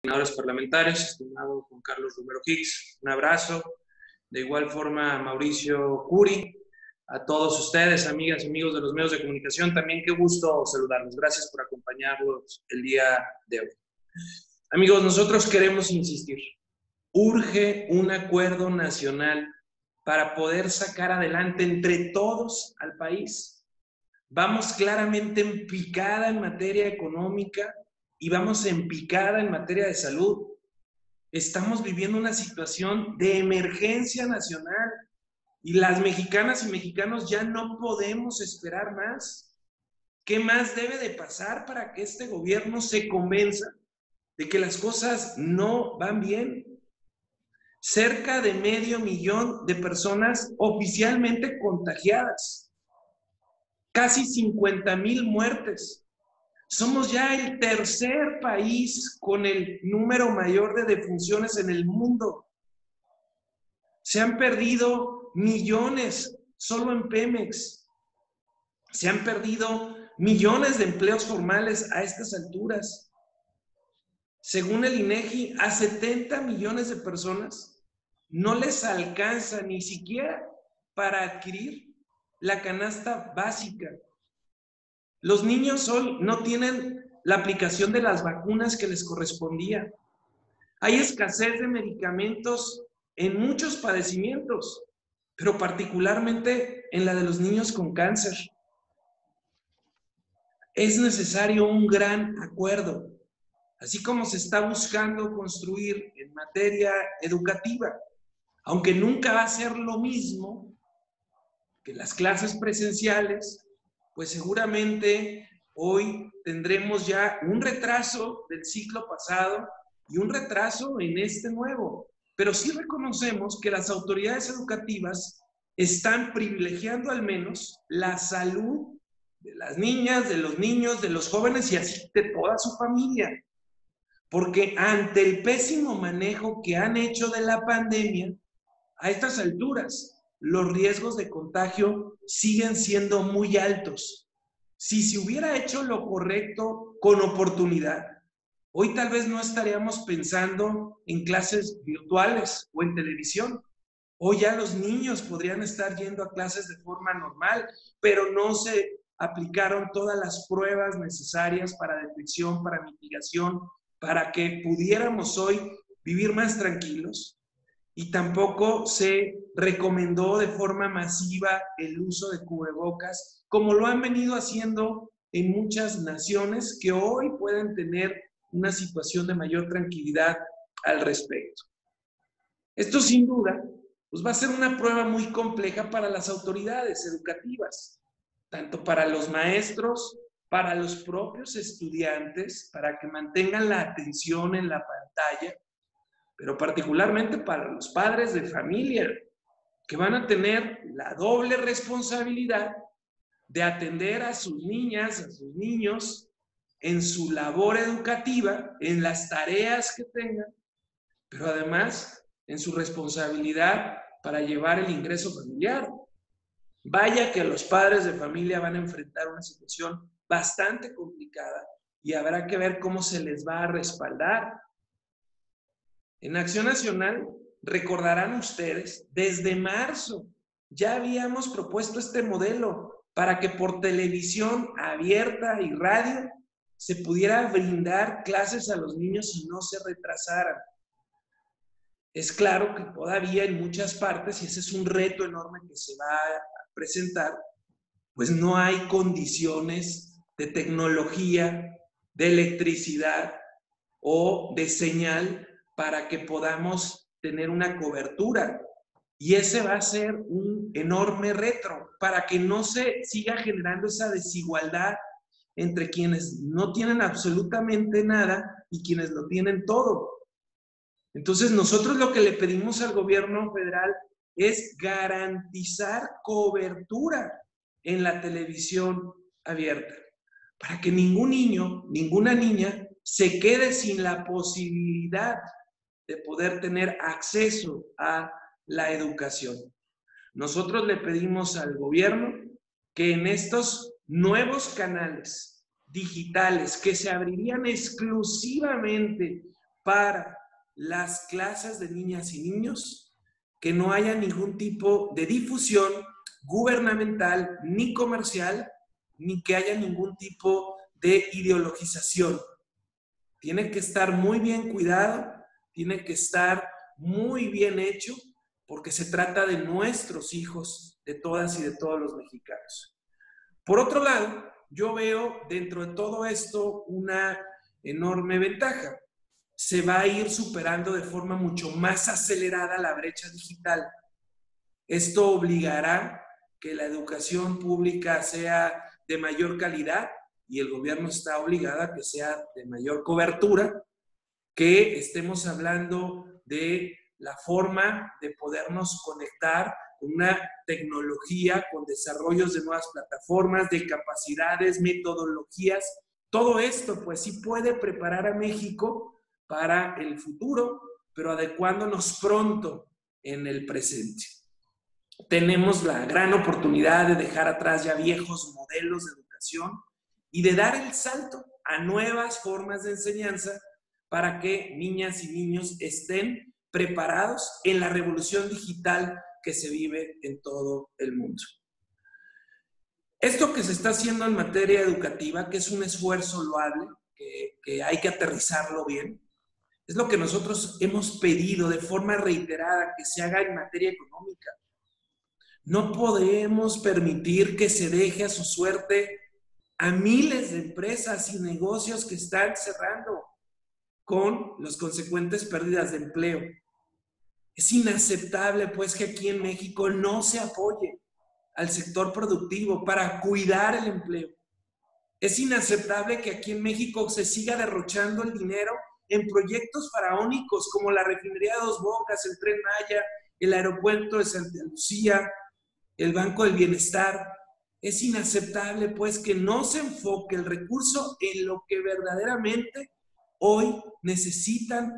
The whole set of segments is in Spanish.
Coordinadores parlamentarios, estimado Juan Carlos Romero Hicks, un abrazo. De igual forma, Mauricio Curi, a todos ustedes, amigas y amigos de los medios de comunicación, también qué gusto saludarlos. Gracias por acompañarnos el día de hoy. Amigos, nosotros queremos insistir, urge un acuerdo nacional para poder sacar adelante entre todos al país. Vamos claramente en picada en materia económica y vamos en picada en materia de salud. Estamos viviendo una situación de emergencia nacional y las mexicanas y mexicanos ya no podemos esperar más. ¿Qué más debe de pasar para que este gobierno se convenza de que las cosas no van bien? Cerca de 500,000 de personas oficialmente contagiadas, casi 50,000 muertes. Somos ya el tercer país con el número mayor de defunciones en el mundo. Se han perdido millones solo en Pemex. Se han perdido millones de empleos formales a estas alturas. Según el INEGI, a 70 millones de personas no les alcanza ni siquiera para adquirir la canasta básica. Los niños hoy no tienen la aplicación de las vacunas que les correspondía. Hay escasez de medicamentos en muchos padecimientos, pero particularmente en la de los niños con cáncer. Es necesario un gran acuerdo, así como se está buscando construir en materia educativa, aunque nunca va a ser lo mismo que las clases presenciales, pues seguramente hoy tendremos ya un retraso del ciclo pasado y un retraso en este nuevo. Pero sí reconocemos que las autoridades educativas están privilegiando al menos la salud de las niñas, de los niños, de los jóvenes y así de toda su familia. Porque ante el pésimo manejo que han hecho de la pandemia, a estas alturas, los riesgos de contagio siguen siendo muy altos. Si se hubiera hecho lo correcto con oportunidad, hoy tal vez no estaríamos pensando en clases virtuales o en televisión. Hoy ya los niños podrían estar yendo a clases de forma normal, pero no se aplicaron todas las pruebas necesarias para detección, para mitigación, para que pudiéramos hoy vivir más tranquilos. Y tampoco se recomendó de forma masiva el uso de cubrebocas, como lo han venido haciendo en muchas naciones que hoy pueden tener una situación de mayor tranquilidad al respecto. Esto sin duda pues va a ser una prueba muy compleja para las autoridades educativas, tanto para los maestros, para los propios estudiantes, para que mantengan la atención en la pantalla, pero particularmente para los padres de familia, que van a tener la doble responsabilidad de atender a sus niñas, a sus niños, en su labor educativa, en las tareas que tengan, pero además en su responsabilidad para llevar el ingreso familiar. Vaya que los padres de familia van a enfrentar una situación bastante complicada y habrá que ver cómo se les va a respaldar. En Acción Nacional, recordarán ustedes, desde marzo ya habíamos propuesto este modelo para que por televisión abierta y radio se pudiera brindar clases a los niños y no se retrasaran. Es claro que todavía en muchas partes, y ese es un reto enorme que se va a presentar, pues no hay condiciones de tecnología, de electricidad o de señal para que podamos tener una cobertura. Y ese va a ser un enorme reto para que no se siga generando esa desigualdad entre quienes no tienen absolutamente nada y quienes lo tienen todo. Entonces nosotros lo que le pedimos al gobierno federal es garantizar cobertura en la televisión abierta, para que ningún niño, ninguna niña se quede sin la posibilidad de poder tener acceso a la educación. Nosotros le pedimos al gobierno que en estos nuevos canales digitales que se abrirían exclusivamente para las clases de niñas y niños, que no haya ningún tipo de difusión gubernamental ni comercial, ni que haya ningún tipo de ideologización. Tiene que estar muy bien cuidado, tiene que estar muy bien hecho, porque se trata de nuestros hijos, de todas y de todos los mexicanos. Por otro lado, yo veo dentro de todo esto una enorme ventaja. Se va a ir superando de forma mucho más acelerada la brecha digital. Esto obligará que la educación pública sea de mayor calidad y el gobierno está obligado a que sea de mayor cobertura, que estemos hablando de la forma de podernos conectar con una tecnología, con desarrollos de nuevas plataformas, de capacidades, metodologías. Todo esto, pues sí puede preparar a México para el futuro, pero adecuándonos pronto en el presente. Tenemos la gran oportunidad de dejar atrás ya viejos modelos de educación y de dar el salto a nuevas formas de enseñanza para que niñas y niños estén preparados en la revolución digital que se vive en todo el mundo. Esto que se está haciendo en materia educativa, que es un esfuerzo loable, que hay que aterrizarlo bien, es lo que nosotros hemos pedido de forma reiterada que se haga en materia económica. No podemos permitir que se deje a su suerte a miles de empresas y negocios que están cerrando con las consecuentes pérdidas de empleo. Es inaceptable, pues, que aquí en México no se apoye al sector productivo para cuidar el empleo. Es inaceptable que aquí en México se siga derrochando el dinero en proyectos faraónicos como la refinería de Dos Bocas, el Tren Maya, el aeropuerto de Santa Lucía, el Banco del Bienestar. Es inaceptable, pues, que no se enfoque el recurso en lo que verdaderamente hoy necesitan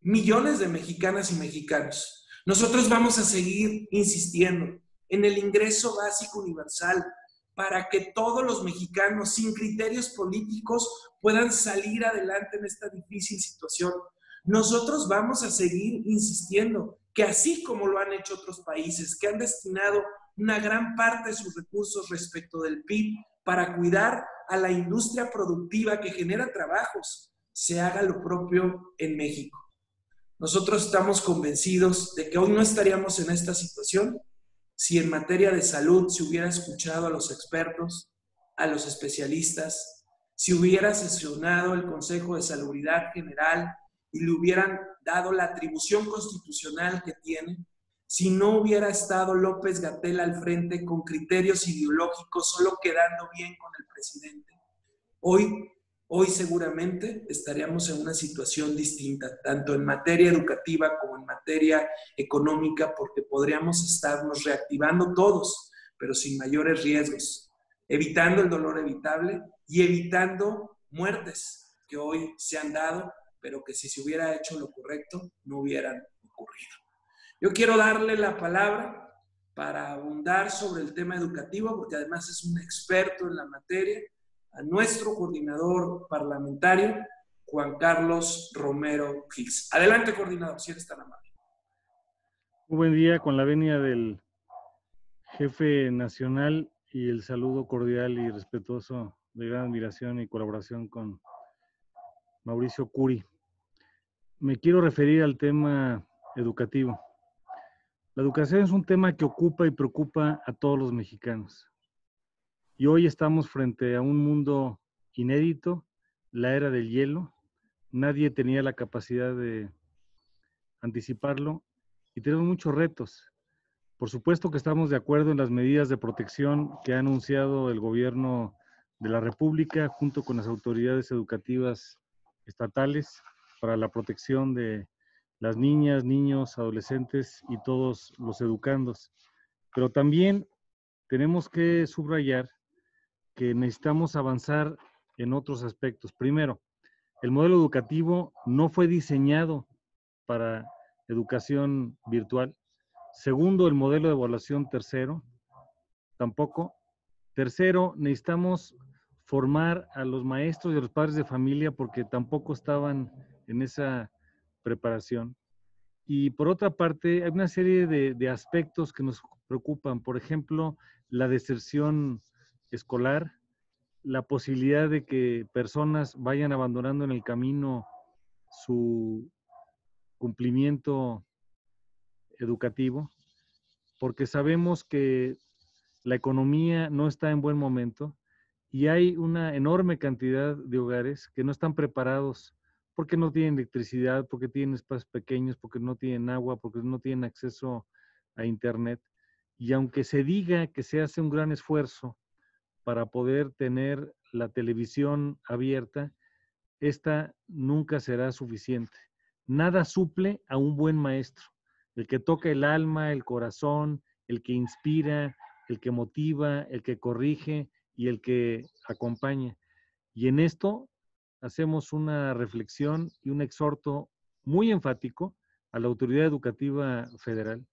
millones de mexicanas y mexicanos. Nosotros vamos a seguir insistiendo en el ingreso básico universal para que todos los mexicanos, sin criterios políticos, puedan salir adelante en esta difícil situación. Nosotros vamos a seguir insistiendo que así como lo han hecho otros países, que han destinado una gran parte de sus recursos respecto del PIB para cuidar a la industria productiva que genera trabajos, se haga lo propio en México. Nosotros estamos convencidos de que hoy no estaríamos en esta situación si en materia de salud se hubiera escuchado a los expertos, a los especialistas, si hubiera sesionado el Consejo de Salubridad General y le hubieran dado la atribución constitucional que tiene, si no hubiera estado López-Gatell al frente con criterios ideológicos, solo quedando bien con el presidente. Hoy seguramente estaríamos en una situación distinta, tanto en materia educativa como en materia económica, porque podríamos estarnos reactivando todos, pero sin mayores riesgos, evitando el dolor evitable y evitando muertes que hoy se han dado, pero que si se hubiera hecho lo correcto, no hubieran ocurrido. Yo quiero darle la palabra para abundar sobre el tema educativo, porque además es un experto en la materia, a nuestro coordinador parlamentario, Juan Carlos Romero Hicks. Adelante, coordinador, si eres tan amable. Muy buen día, con la venia del jefe nacional y el saludo cordial y respetuoso de gran admiración y colaboración con Mauricio Curi. Me quiero referir al tema educativo. La educación es un tema que ocupa y preocupa a todos los mexicanos. Y hoy estamos frente a un mundo inédito, la era del hielo. Nadie tenía la capacidad de anticiparlo y tenemos muchos retos. Por supuesto que estamos de acuerdo en las medidas de protección que ha anunciado el gobierno de la República junto con las autoridades educativas estatales para la protección de las niñas, niños, adolescentes y todos los educandos. Pero también tenemos que subrayar que necesitamos avanzar en otros aspectos. Primero, el modelo educativo no fue diseñado para educación virtual. Segundo, el modelo de evaluación tercero, tampoco. Tercero, necesitamos formar a los maestros y a los padres de familia porque tampoco estaban en esa preparación. Y por otra parte, hay una serie de aspectos que nos preocupan. Por ejemplo, la deserción escolar, la posibilidad de que personas vayan abandonando en el camino su cumplimiento educativo, porque sabemos que la economía no está en buen momento y hay una enorme cantidad de hogares que no están preparados porque no tienen electricidad, porque tienen espacios pequeños, porque no tienen agua, porque no tienen acceso a internet. Y aunque se diga que se hace un gran esfuerzo para poder tener la televisión abierta, esta nunca será suficiente. Nada suple a un buen maestro, el que toca el alma, el corazón, el que inspira, el que motiva, el que corrige y el que acompaña. Y en esto hacemos una reflexión y un exhorto muy enfático a la Autoridad Educativa Federal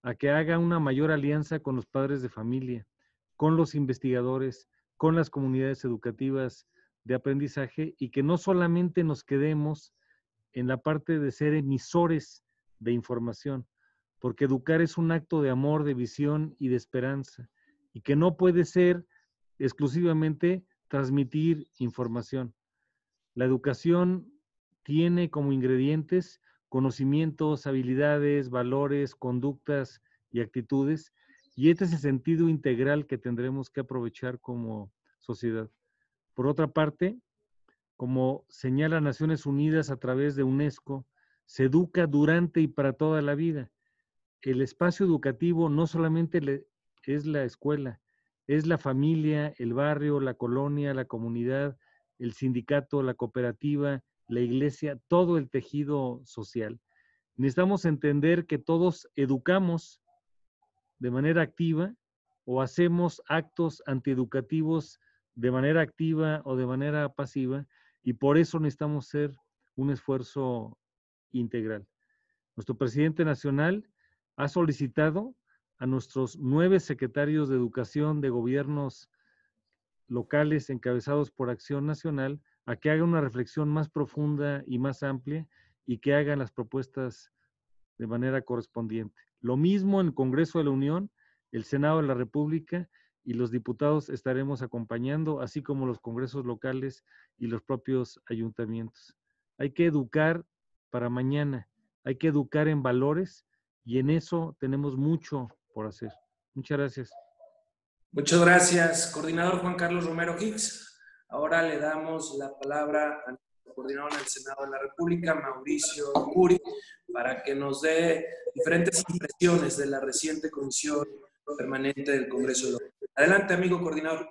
a que haga una mayor alianza con los padres de familia, con los investigadores, con las comunidades educativas de aprendizaje y que no solamente nos quedemos en la parte de ser emisores de información, porque educar es un acto de amor, de visión y de esperanza, y que no puede ser exclusivamente transmitir información. La educación tiene como ingredientes conocimientos, habilidades, valores, conductas y actitudes, y este es el sentido integral que tendremos que aprovechar como sociedad. Por otra parte, como señala Naciones Unidas a través de UNESCO, se educa durante y para toda la vida. El espacio educativo no solamente es la escuela, es la familia, el barrio, la colonia, la comunidad, el sindicato, la cooperativa, la iglesia, todo el tejido social. Necesitamos entender que todos educamos de manera activa o hacemos actos antieducativos de manera activa o de manera pasiva, y por eso necesitamos hacer un esfuerzo integral. Nuestro presidente nacional ha solicitado a nuestros 9 secretarios de educación de gobiernos locales encabezados por Acción Nacional a que hagan una reflexión más profunda y más amplia y que hagan las propuestas de manera correspondiente. Lo mismo en el Congreso de la Unión, el Senado de la República y los diputados estaremos acompañando, así como los congresos locales y los propios ayuntamientos. Hay que educar para mañana, hay que educar en valores y en eso tenemos mucho por hacer. Muchas gracias. Muchas gracias, coordinador Juan Carlos Romero Hicks. Ahora le damos la palabra al coordinador del Senado de la República, Mauricio Curi, para que nos dé diferentes impresiones de la reciente comisión permanente del Congreso de la Unión. Adelante, amigo coordinador.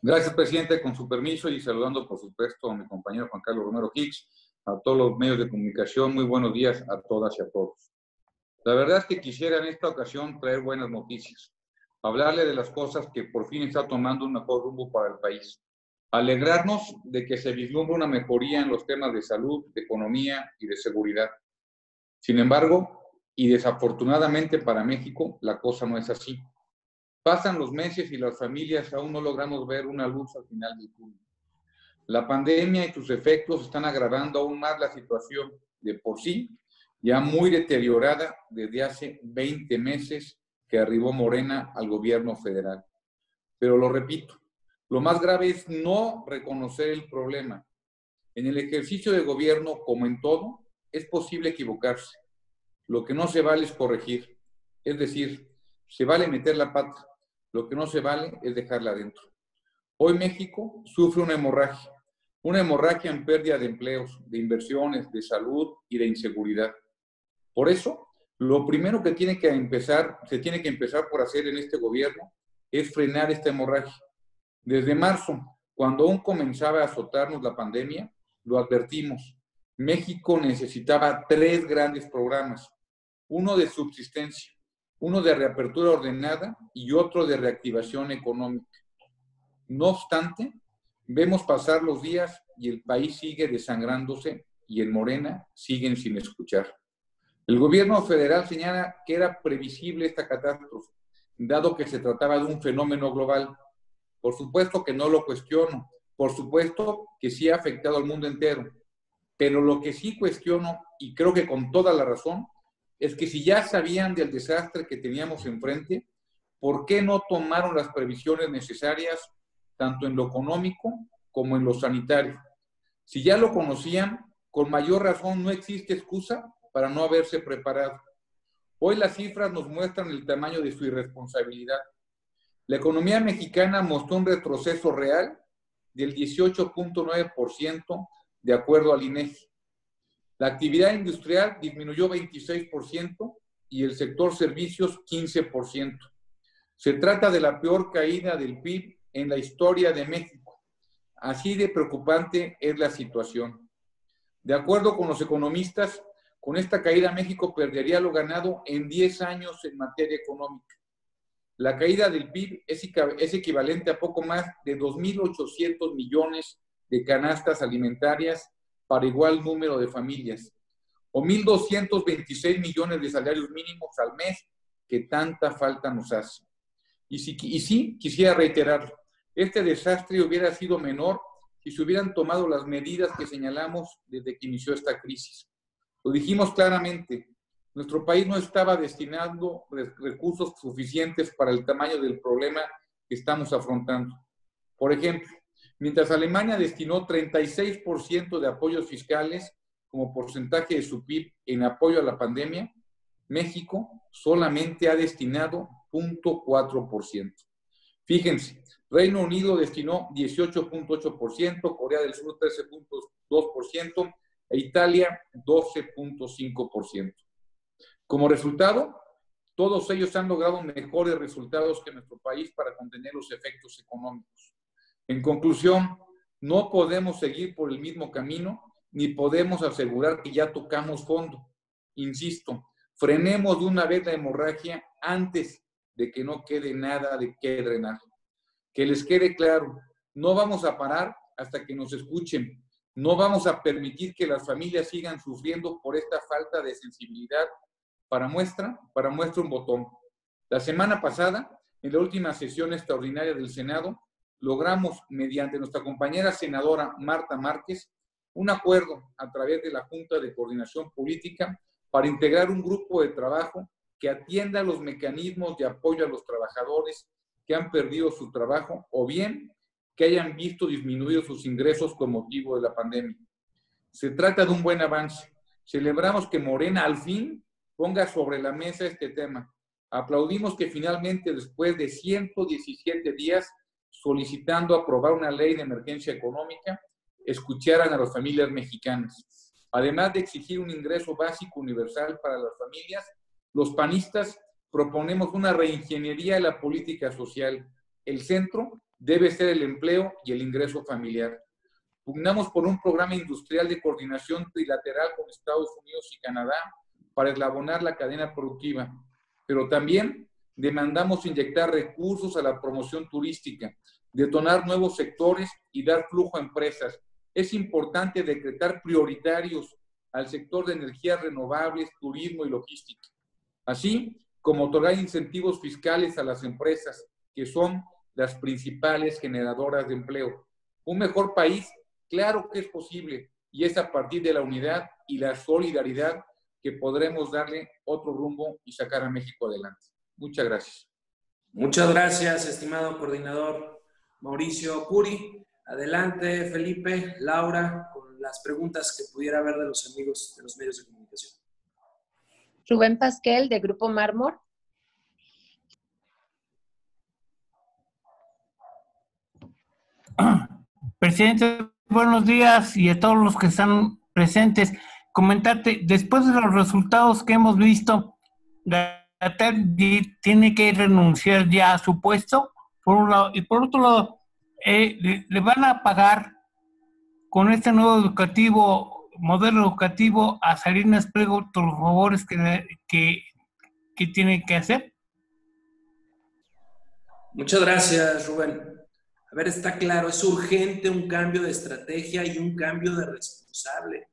Gracias, presidente. Con su permiso y saludando, por supuesto, a mi compañero Juan Carlos Romero Hicks, a todos los medios de comunicación, muy buenos días a todas y a todos. La verdad es que quisiera en esta ocasión traer buenas noticias, hablarle de las cosas que por fin está tomando un mejor rumbo para el país, alegrarnos de que se vislumbra una mejoría en los temas de salud, de economía y de seguridad. Sin embargo, y desafortunadamente para México, la cosa no es así. Pasan los meses y las familias aún no logramos ver una luz al final del túnel. La pandemia y sus efectos están agravando aún más la situación de por sí, ya muy deteriorada desde hace 20 meses que arribó Morena al gobierno federal. Pero lo repito, lo más grave es no reconocer el problema. En el ejercicio de gobierno, como en todo, es posible equivocarse. Lo que no se vale es corregir. Es decir, se vale meter la pata. Lo que no se vale es dejarla adentro. Hoy México sufre una hemorragia en pérdida de empleos, de inversiones, de salud y de inseguridad. Por eso, lo primero que se tiene que empezar por hacer en este gobierno es frenar esta hemorragia. Desde marzo, cuando aún comenzaba a azotarnos la pandemia, lo advertimos. México necesitaba 3 grandes programas, uno de subsistencia, uno de reapertura ordenada y otro de reactivación económica. No obstante, vemos pasar los días y el país sigue desangrándose y en Morena siguen sin escuchar. El gobierno federal señala que era previsible esta catástrofe, dado que se trataba de un fenómeno global. Por supuesto que no lo cuestiono, por supuesto que sí ha afectado al mundo entero, Pero lo que sí cuestiono, y creo que con toda la razón, es que si ya sabían del desastre que teníamos enfrente, ¿por qué no tomaron las previsiones necesarias, tanto en lo económico como en lo sanitario? Si ya lo conocían, con mayor razón no existe excusa para no haberse preparado. Hoy las cifras nos muestran el tamaño de su irresponsabilidad. La economía mexicana mostró un retroceso real del 18.9% de acuerdo al INEGI. La actividad industrial disminuyó 26% y el sector servicios 15%. Se trata de la peor caída del PIB en la historia de México. Así de preocupante es la situación. De acuerdo con los economistas, con esta caída México perdería lo ganado en 10 años en materia económica. La caída del PIB es equivalente a poco más de 2.800 millones de canastas alimentarias para igual número de familias, o 1.226 millones de salarios mínimos al mes que tanta falta nos hace. Y sí, quisiera reiterarlo, este desastre hubiera sido menor si se hubieran tomado las medidas que señalamos desde que inició esta crisis. Lo dijimos claramente, nuestro país no estaba destinando recursos suficientes para el tamaño del problema que estamos afrontando. Por ejemplo, mientras Alemania destinó 36% de apoyos fiscales como porcentaje de su PIB en apoyo a la pandemia, México solamente ha destinado 0.4%. Fíjense, Reino Unido destinó 18.8%, Corea del Sur 13.2% e Italia 12.5%. Como resultado, todos ellos han logrado mejores resultados que nuestro país para contener los efectos económicos. En conclusión, no podemos seguir por el mismo camino ni podemos asegurar que ya tocamos fondo. Insisto, frenemos de una vez la hemorragia antes de que no quede nada de qué drenar. Que les quede claro, no vamos a parar hasta que nos escuchen. No vamos a permitir que las familias sigan sufriendo por esta falta de sensibilidad. Para muestra un botón. La semana pasada, en la última sesión extraordinaria del Senado, logramos, mediante nuestra compañera senadora Marta Márquez, un acuerdo a través de la Junta de Coordinación Política para integrar un grupo de trabajo que atienda los mecanismos de apoyo a los trabajadores que han perdido su trabajo o bien que hayan visto disminuidos sus ingresos con motivo de la pandemia. Se trata de un buen avance. Celebramos que Morena al fin ponga sobre la mesa este tema. Aplaudimos que finalmente, después de 117 días solicitando aprobar una ley de emergencia económica, escucharan a las familias mexicanas. Además de exigir un ingreso básico universal para las familias, los panistas proponemos una reingeniería de la política social. El centro debe ser el empleo y el ingreso familiar. Pugnamos por un programa industrial de coordinación trilateral con Estados Unidos y Canadá para eslabonar la cadena productiva, pero también demandamos inyectar recursos a la promoción turística, detonar nuevos sectores y dar flujo a empresas. Es importante decretar prioritarios al sector de energías renovables, turismo y logística, así como otorgar incentivos fiscales a las empresas, que son las principales generadoras de empleo. Un mejor país, claro que es posible, y es a partir de la unidad y la solidaridad que podremos darle otro rumbo y sacar a México adelante. Muchas gracias. Muchas gracias, estimado coordinador Mauricio Curi. Adelante, Felipe, Laura, con las preguntas que pudiera haber de los amigos de los medios de comunicación. Rubén Pasquel, de Grupo Mármol. Presidente, buenos días y a todos los que están presentes. Comentarte, después de los resultados que hemos visto, Gatell tiene que renunciar ya a su puesto, por un lado, y por otro lado, le van a pagar con este nuevo modelo educativo a Salinas Pliego todos los favores que tiene que hacer. Muchas gracias, Rubén. A ver, está claro, es urgente un cambio de estrategia y un cambio de responsable.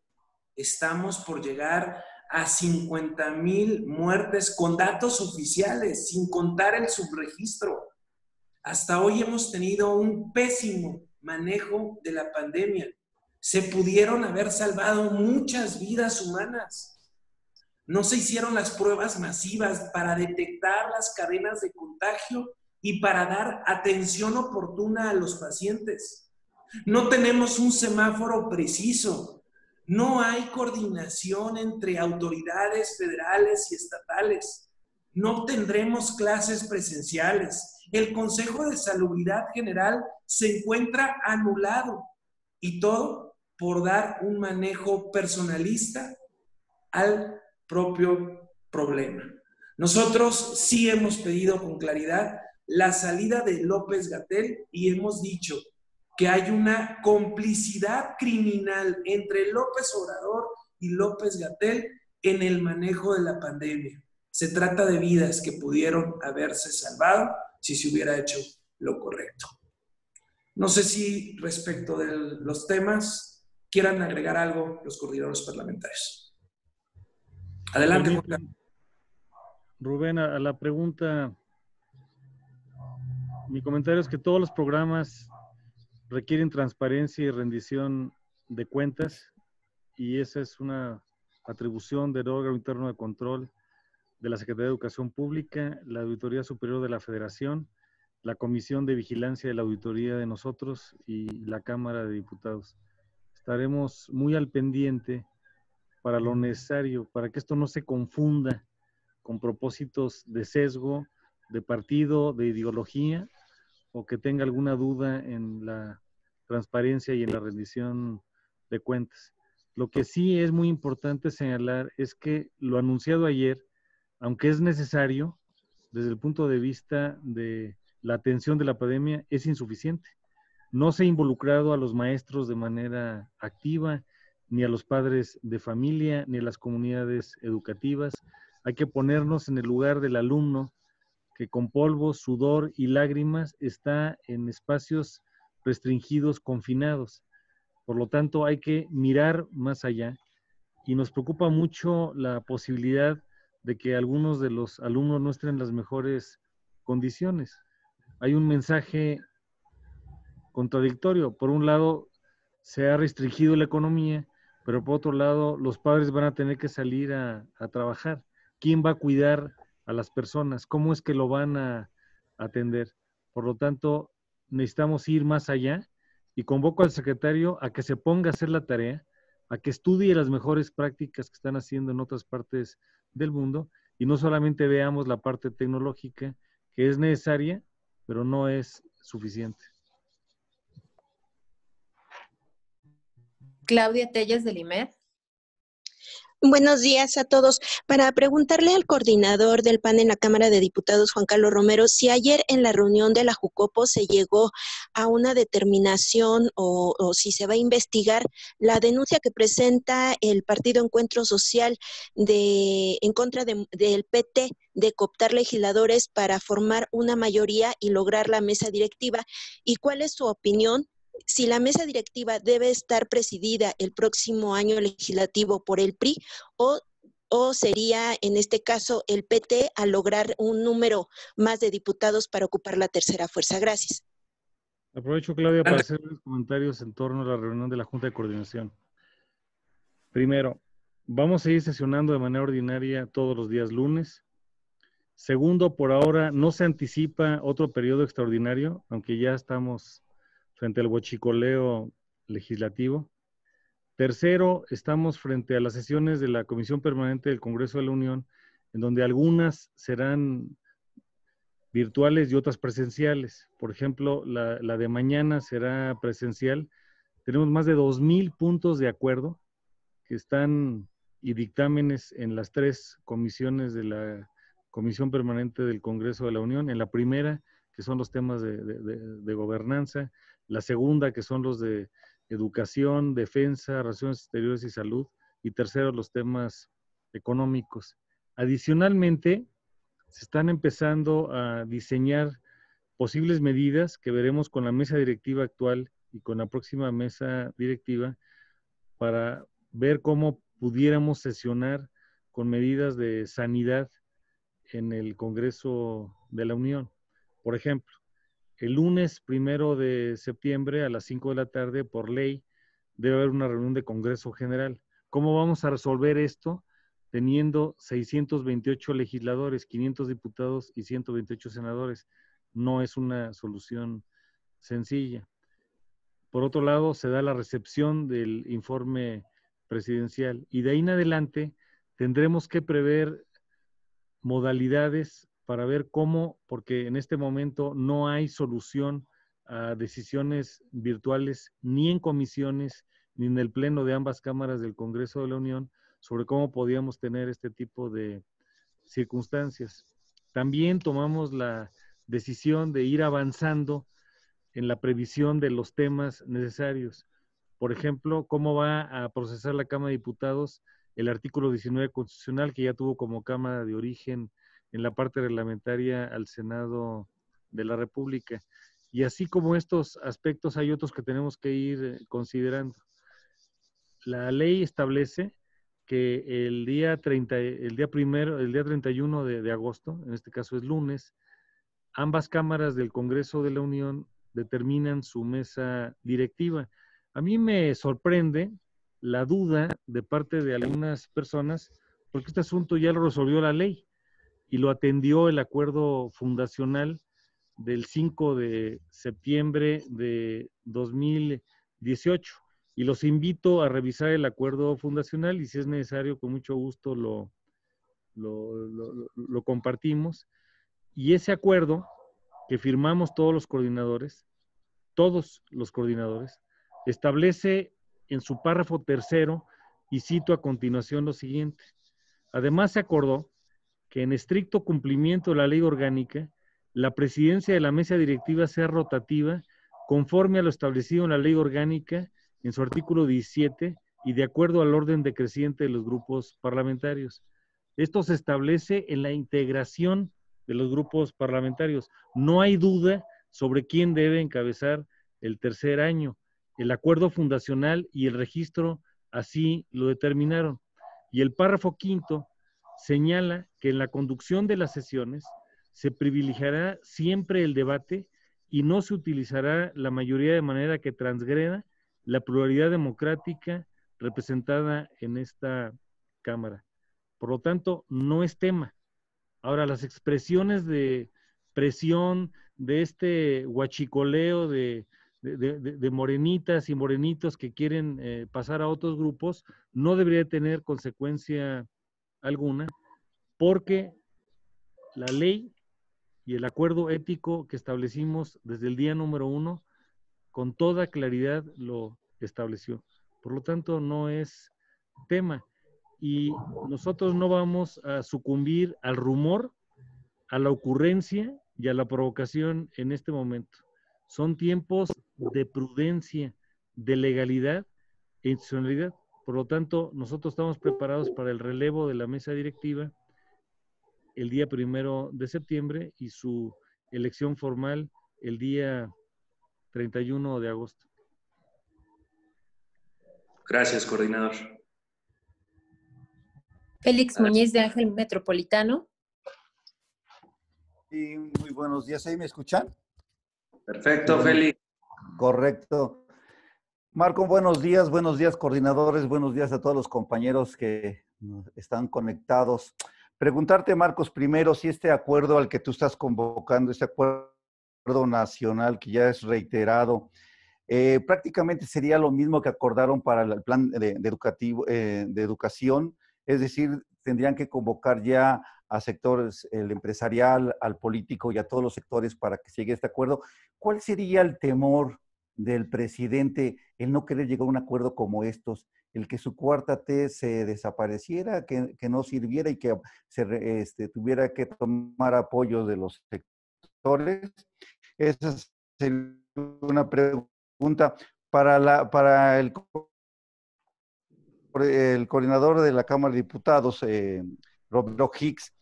Estamos por llegar a 50,000 muertes con datos oficiales, sin contar el subregistro. Hasta hoy hemos tenido un pésimo manejo de la pandemia. se pudieron haber salvado muchas vidas humanas. No se hicieron las pruebas masivas para detectar las cadenas de contagio y para dar atención oportuna a los pacientes. No tenemos un semáforo preciso. No hay coordinación entre autoridades federales y estatales. No tendremos clases presenciales. El Consejo de Salubridad General se encuentra anulado y todo por dar un manejo personalista al propio problema. Nosotros sí hemos pedido con claridad la salida de López-Gatell y hemos dicho que hay una complicidad criminal entre López Obrador y López-Gatell en el manejo de la pandemia. Se trata de vidas que pudieron haberse salvado si se hubiera hecho lo correcto. No sé si respecto de los temas quieran agregar algo los coordinadores parlamentarios. Adelante, Juan Carlos. Rubén, a la pregunta, mi comentario es que todos los programas requieren transparencia y rendición de cuentas, y esa es una atribución del órgano interno de control de la Secretaría de Educación Pública, la Auditoría Superior de la Federación, la Comisión de Vigilancia de la Auditoría de nosotros y la Cámara de Diputados. Estaremos muy al pendiente para lo necesario, para que esto no se confunda con propósitos de sesgo, de partido, de ideología, o que tenga alguna duda en la transparencia y en la rendición de cuentas. Lo que sí es muy importante señalar es que lo anunciado ayer, aunque es necesario, desde el punto de vista de la atención de la pandemia, es insuficiente. No se ha involucrado a los maestros de manera activa, ni a los padres de familia, ni a las comunidades educativas. Hay que ponernos en el lugar del alumno que con polvo, sudor y lágrimas está en espacios restringidos, confinados. Por lo tanto, hay que mirar más allá y nos preocupa mucho la posibilidad de que algunos de los alumnos no estén en las mejores condiciones. Hay un mensaje contradictorio. Por un lado, se ha restringido la economía, pero por otro lado, los padres van a tener que salir a trabajar. ¿Quién va a cuidar a las personas? ¿Cómo es que lo van a atender? Por lo tanto, necesitamos ir más allá y convoco al secretario a que se ponga a hacer la tarea, a que estudie las mejores prácticas que están haciendo en otras partes del mundo y no solamente veamos la parte tecnológica, que es necesaria, pero no es suficiente. Claudia Telles del IMED. Buenos días a todos. Para preguntarle al coordinador del PAN en la Cámara de Diputados, Juan Carlos Romero, si ayer en la reunión de la Jucopo se llegó a una determinación o si se va a investigar la denuncia que presenta el Partido Encuentro Social en contra del PT de cooptar legisladores para formar una mayoría y lograr la mesa directiva. ¿Y cuál es su opinión? Si la mesa directiva debe estar presidida el próximo año legislativo por el PRI o sería en este caso el PT al lograr un número más de diputados para ocupar la tercera fuerza. Gracias. Aprovecho, Claudia, para hacer los comentarios en torno a la reunión de la Junta de Coordinación. Primero, vamos a ir sesionando de manera ordinaria todos los días lunes. Segundo, por ahora no se anticipa otro periodo extraordinario, aunque ya estamos frente al huachicoleo legislativo. Tercero, estamos frente a las sesiones de la Comisión Permanente del Congreso de la Unión, en donde algunas serán virtuales y otras presenciales. Por ejemplo, la de mañana será presencial. Tenemos más de 2,000 puntos de acuerdo que están y dictámenes en las 3 comisiones de la Comisión Permanente del Congreso de la Unión. En la primera, que son los temas de gobernanza, la segunda, que son los de educación, defensa, relaciones exteriores y salud, y tercero, los temas económicos. Adicionalmente, se están empezando a diseñar posibles medidas que veremos con la mesa directiva actual y con la próxima mesa directiva para ver cómo pudiéramos sesionar con medidas de sanidad en el Congreso de la Unión. Por ejemplo, el lunes 1 de septiembre a las 5 de la tarde, por ley, debe haber una reunión de Congreso General. ¿Cómo vamos a resolver esto teniendo 628 legisladores, 500 diputados y 128 senadores? No es una solución sencilla. Por otro lado, se da la recepción del informe presidencial y de ahí en adelante tendremos que prever modalidades para ver cómo, porque en este momento no hay solución a decisiones virtuales ni en comisiones ni en el pleno de ambas cámaras del Congreso de la Unión sobre cómo podíamos tener este tipo de circunstancias. También tomamos la decisión de ir avanzando en la previsión de los temas necesarios. Por ejemplo, cómo va a procesar la Cámara de Diputados el artículo 19 constitucional, que ya tuvo como Cámara de origen en la parte reglamentaria al Senado de la República. Y así como estos aspectos, hay otros que tenemos que ir considerando. La ley establece que el día 31 de agosto, en este caso es lunes, ambas cámaras del Congreso de la Unión determinan su mesa directiva. A mí me sorprende la duda de parte de algunas personas, porque este asunto ya lo resolvió la ley y lo atendió el acuerdo fundacional del 5 de septiembre de 2018. Y los invito a revisar el acuerdo fundacional y si es necesario, con mucho gusto lo compartimos. Y ese acuerdo que firmamos todos los coordinadores, establece en su párrafo tercero, y cito a continuación lo siguiente: además se acordó que en estricto cumplimiento de la ley orgánica, la presidencia de la mesa directiva sea rotativa conforme a lo establecido en la ley orgánica en su artículo 17 y de acuerdo al orden decreciente de los grupos parlamentarios. Esto se establece en la integración de los grupos parlamentarios. No hay duda sobre quién debe encabezar el tercer año. El acuerdo fundacional y el registro así lo determinaron. Y el párrafo quinto señala que en la conducción de las sesiones se privilegiará siempre el debate y no se utilizará la mayoría de manera que transgreda la pluralidad democrática representada en esta Cámara. Por lo tanto, no es tema. Ahora, las expresiones de presión, de este huachicoleo de morenitas y morenitos que quieren pasar a otros grupos, no debería tener consecuencia alguna, porque la ley y el acuerdo ético que establecimos desde el día número 1, con toda claridad lo estableció. Por lo tanto, no es tema. Y nosotros no vamos a sucumbir al rumor, a la ocurrencia y a la provocación en este momento. Son tiempos de prudencia, de legalidad e institucionalidad. Por lo tanto, nosotros estamos preparados para el relevo de la mesa directiva el día 1 de septiembre y su elección formal el día 31 de agosto. Gracias, coordinador. Félix Muñiz de Ángel Metropolitano. Sí, muy buenos días. ¿Ahí me escuchan? Perfecto, Félix. Correcto. Marco, buenos días, coordinadores, buenos días a todos los compañeros que están conectados. Preguntarte, Marcos, primero, si este acuerdo al que tú estás convocando, este acuerdo nacional que ya es reiterado, prácticamente sería lo mismo que acordaron para el plan de educación, es decir, tendrían que convocar ya a sectores, el empresarial, al político y a todos los sectores para que llegue a este acuerdo. ¿Cuál sería el temor del presidente el no querer llegar a un acuerdo como estos? El que su cuarta T se desapareciera, que no sirviera y que tuviera que tomar apoyo de los sectores. Esa sería una pregunta para el coordinador de la Cámara de Diputados, Roberto Hicks.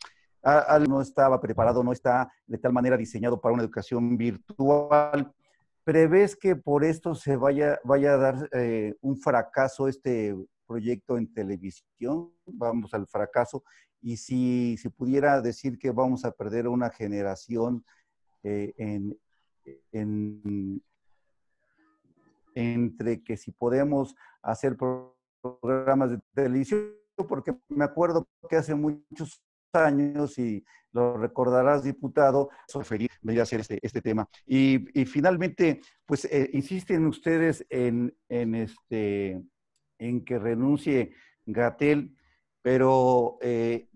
No estaba preparado, no está de tal manera diseñado para una educación virtual. ¿Prevés que por esto se vaya a dar un fracaso este proyecto en televisión? Vamos al fracaso. Y si pudiera decir que vamos a perder una generación en entre que si podemos hacer programas de televisión, porque me acuerdo que hace muchos años, y lo recordarás, diputado, venir a hacer este tema. Y finalmente, pues insisten ustedes en que renuncie Gatell, pero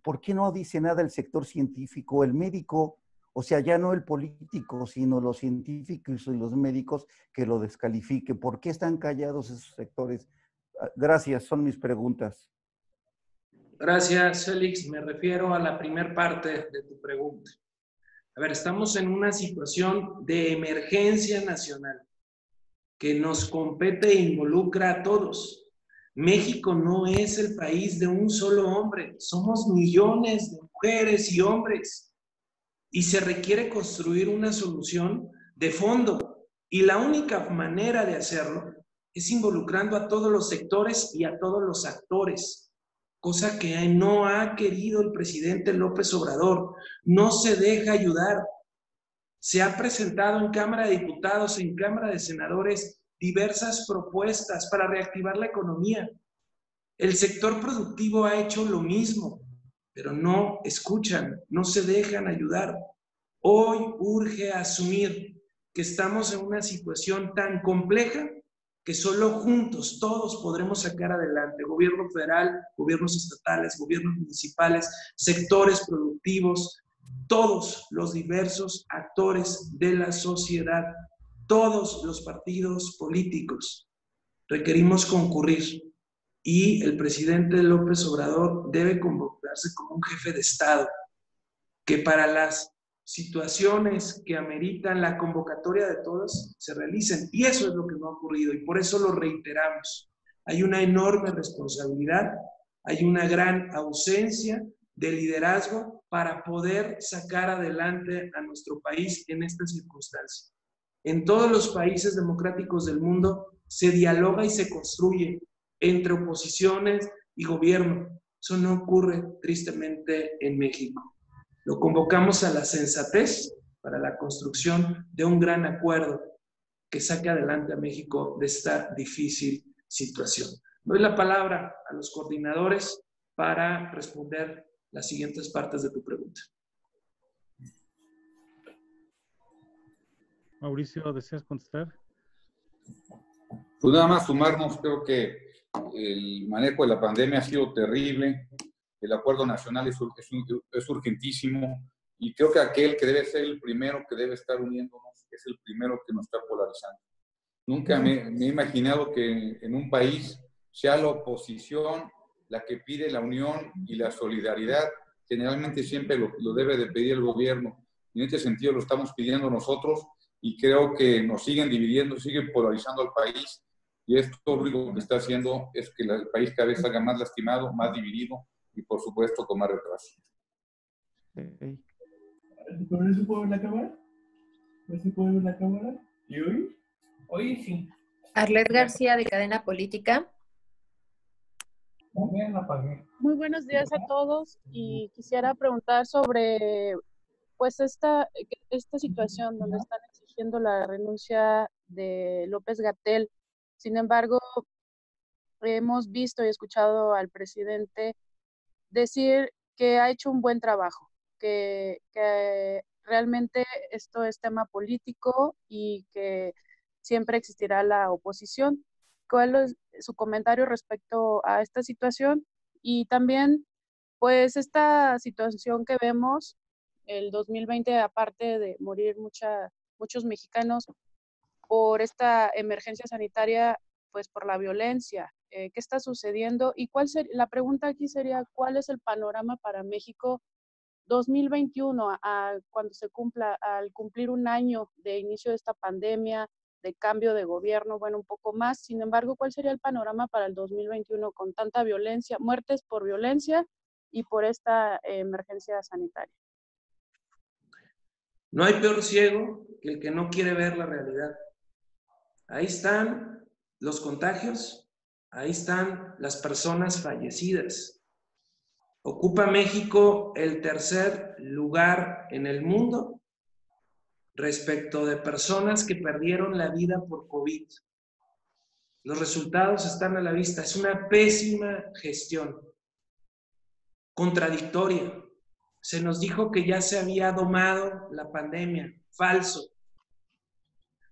¿por qué no dice nada el sector científico, el médico? O sea, ya no el político, sino los científicos y los médicos que lo descalifiquen. ¿Por qué están callados esos sectores? Gracias, son mis preguntas. Gracias, Félix. Me refiero a la primera parte de tu pregunta. A ver, estamos en una situación de emergencia nacional que nos compete e involucra a todos. México no es el país de un solo hombre, somos millones de mujeres y hombres y se requiere construir una solución de fondo. Y la única manera de hacerlo es involucrando a todos los sectores y a todos los actores, cosa que no ha querido el presidente López Obrador. No se deja ayudar. Se ha presentado en Cámara de Diputados, en Cámara de Senadores, diversas propuestas para reactivar la economía. El sector productivo ha hecho lo mismo, pero no escuchan, no se dejan ayudar. Hoy urge asumir que estamos en una situación tan compleja que solo juntos todos podremos sacar adelante. Gobierno federal, gobiernos estatales, gobiernos municipales, sectores productivos, todos los diversos actores de la sociedad, todos los partidos políticos. Requerimos concurrir y el presidente López Obrador debe convocarse como un jefe de Estado que para las situaciones que ameritan la convocatoria de todos se realicen. Y eso es lo que no ha ocurrido y por eso lo reiteramos. Hay una enorme responsabilidad, hay una gran ausencia de liderazgo para poder sacar adelante a nuestro país en esta circunstancia. En todos los países democráticos del mundo se dialoga y se construye entre oposiciones y gobierno. Eso no ocurre tristemente en México. Lo convocamos a la sensatez para la construcción de un gran acuerdo que saque adelante a México de esta difícil situación. Doy la palabra a los coordinadores para responder las siguientes partes de tu pregunta. Mauricio, ¿deseas contestar? Pues nada más sumarnos, creo que el manejo de la pandemia ha sido terrible, el acuerdo nacional es urgentísimo y creo que aquel que debe ser el primero que debe estar uniéndonos es el primero que nos está polarizando. Nunca me he imaginado que en un país sea la oposición la que pide la unión y la solidaridad. Generalmente siempre lo debe de pedir el gobierno. En este sentido lo estamos pidiendo nosotros y creo que nos siguen dividiendo, siguen polarizando al país y esto lo único que está haciendo es que el país cada vez salga más lastimado, más dividido y por supuesto con más retraso. ¿Con eso puedo ver la cámara? ¿No se puede ver la cámara? ¿Y hoy? Hoy sí. Arlet García, de Cadena Política. Muy buenos días a todos y quisiera preguntar sobre pues esta situación donde están exigiendo la renuncia de López-Gatell. Sin embargo, hemos visto y escuchado al presidente decir que ha hecho un buen trabajo, que realmente esto es tema político y que siempre existirá la oposición. ¿Cuál es su comentario respecto a esta situación? Y también, pues, esta situación que vemos, el 2020, aparte de morir muchos mexicanos por esta emergencia sanitaria, pues por la violencia, ¿qué está sucediendo? Y la pregunta aquí sería, ¿cuál es el panorama para México 2021, cuando al cumplir un año de inicio de esta pandemia, de cambio de gobierno, bueno, un poco más? Sin embargo, ¿cuál sería el panorama para el 2021 con tanta violencia, muertes por violencia y por esta emergencia sanitaria? No hay peor ciego que el que no quiere ver la realidad. Ahí están los contagios, ahí están las personas fallecidas. Ocupa México el tercer lugar en el mundo respecto de personas que perdieron la vida por COVID. Los resultados están a la vista. Es una pésima gestión, contradictoria. Se nos dijo que ya se había domado la pandemia. Falso.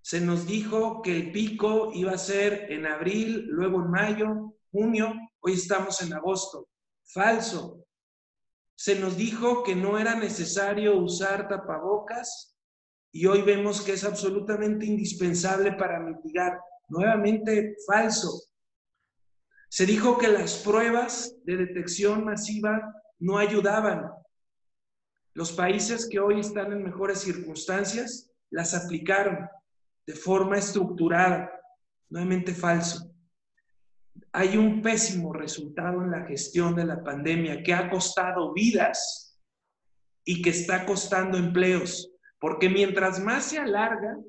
Se nos dijo que el pico iba a ser en abril, luego en mayo, junio. Hoy estamos en agosto. Falso. Se nos dijo que no era necesario usar tapabocas y hoy vemos que es absolutamente indispensable para mitigar. Nuevamente, falso. Se dijo que las pruebas de detección masiva no ayudaban. Los países que hoy están en mejores circunstancias las aplicaron de forma estructurada. Nuevamente falso. Hay un pésimo resultado en la gestión de la pandemia que ha costado vidas y que está costando empleos. Porque mientras más se alarga,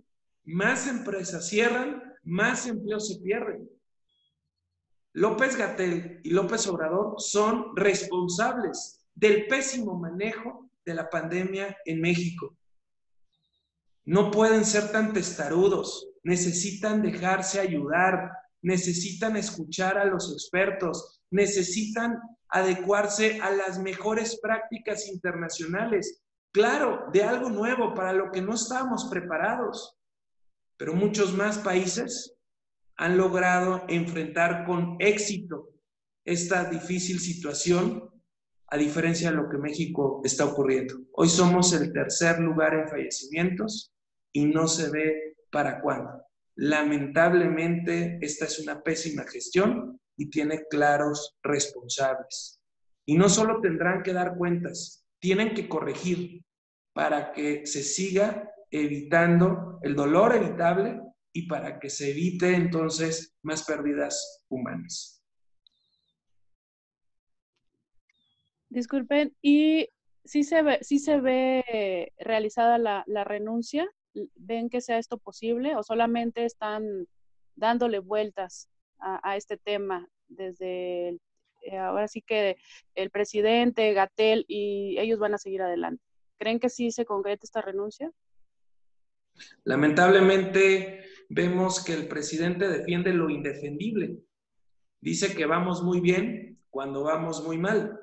más empresas cierran, más empleos se pierden. López-Gatell y López Obrador son responsables del pésimo manejo de la pandemia en México. No pueden ser tan testarudos, necesitan dejarse ayudar, necesitan escuchar a los expertos, necesitan adecuarse a las mejores prácticas internacionales. Claro, de algo nuevo para lo que no estábamos preparados, pero muchos más países han logrado enfrentar con éxito esta difícil situación, a diferencia de lo que México está ocurriendo. Hoy somos el tercer lugar en fallecimientos y no se ve para cuándo. Lamentablemente, esta es una pésima gestión y tiene claros responsables. Y no solo tendrán que dar cuentas, tienen que corregir para que se siga evitando el dolor evitable y para que se evite entonces más pérdidas humanas. Disculpen, ¿y sí se ve realizada la renuncia? ¿Ven que sea esto posible o solamente están dándole vueltas a este tema desde ahora sí que el presidente, Gatell y ellos van a seguir adelante? ¿Creen que sí se concreta esta renuncia? Lamentablemente vemos que el presidente defiende lo indefendible. Dice que vamos muy bien cuando vamos muy mal.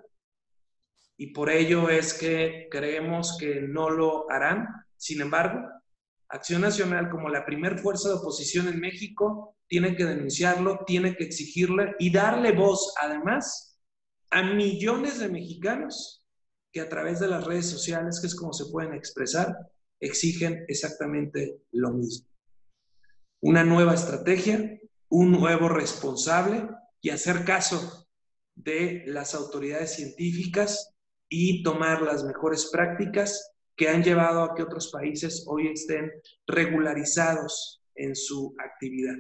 Y por ello es que creemos que no lo harán. Sin embargo, Acción Nacional, como la primer fuerza de oposición en México, tiene que denunciarlo, tiene que exigirle y darle voz, además, a millones de mexicanos que a través de las redes sociales, que es como se pueden expresar, exigen exactamente lo mismo. Una nueva estrategia, un nuevo responsable y hacer caso de las autoridades científicas y tomar las mejores prácticas que han llevado a que otros países hoy estén regularizados en su actividad.